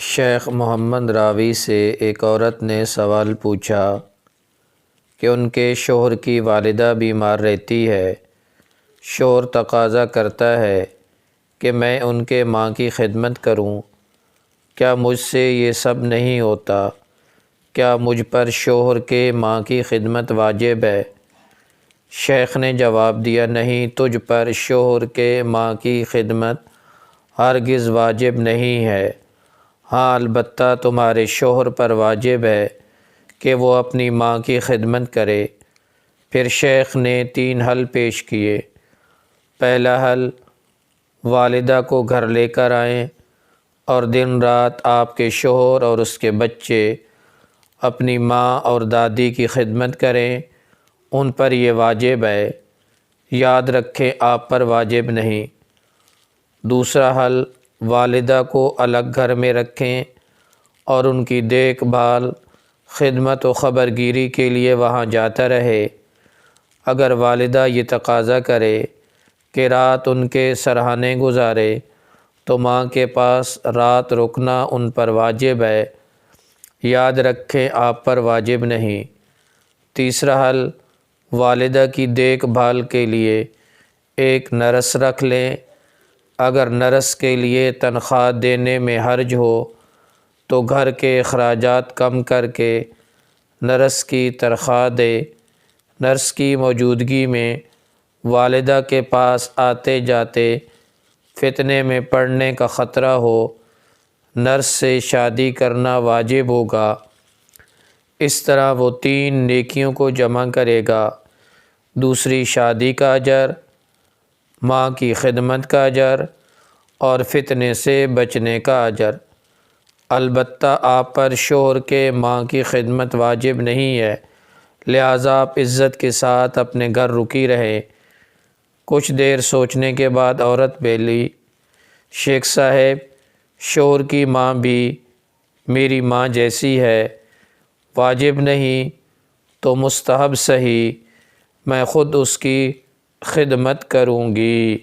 شیخ محمد راوی سے ایک عورت نے سوال پوچھا کہ ان کے شوہر کی والدہ بیمار رہتی ہے۔ شوہر تقاضا کرتا ہے کہ میں ان کے ماں کی خدمت کروں، کیا مجھ سے یہ سب نہیں ہوتا؟ کیا مجھ پر شوہر کے ماں کی خدمت واجب ہے؟ شیخ نے جواب دیا، نہیں، تجھ پر شوہر کے ماں کی خدمت ہرگز واجب نہیں ہے، ہاں البتہ تمہارے شوہر پر واجب ہے کہ وہ اپنی ماں کی خدمت کرے۔ پھر شیخ نے 3 حل پیش کیے۔ پہلا حل، والدہ کو گھر لے کر آئیں اور دن رات آپ کے شوہر اور اس کے بچے اپنی ماں اور دادی کی خدمت کریں، ان پر یہ واجب ہے، یاد رکھیں آپ پر واجب نہیں۔ دوسرا حل، والدہ کو الگ گھر میں رکھیں اور ان کی دیکھ بھال، خدمت و خبرگیری کے لیے وہاں جاتا رہے۔ اگر والدہ یہ تقاضا کرے کہ رات ان کے سرہانے گزارے تو ماں کے پاس رات رکنا ان پر واجب ہے، یاد رکھیں آپ پر واجب نہیں۔ تیسرا حل، والدہ کی دیکھ بھال کے لیے ایک نرس رکھ لیں۔ اگر نرس کے لیے تنخواہ دینے میں حرج ہو تو گھر کے اخراجات کم کر کے نرس کی تنخواہ دے۔ نرس کی موجودگی میں والدہ کے پاس آتے جاتے فتنے میں پڑنے کا خطرہ ہو، نرس سے شادی کرنا واجب ہوگا۔ اس طرح وہ 3 نیکیوں کو جمع کرے گا: دوسری شادی کا اجر، ماں کی خدمت کا اجر اور فتنے سے بچنے کا اجر۔ البتہ آپ پر شوہر کے ماں کی خدمت واجب نہیں ہے، لہٰذا آپ عزت کے ساتھ اپنے گھر رکی رہیں۔ کچھ دیر سوچنے کے بعد عورت بولی، شیخ صاحب، شوہر کی ماں بھی میری ماں جیسی ہے، واجب نہیں تو مستحب صحیح، میں خود اس کی خدمت کروں گی۔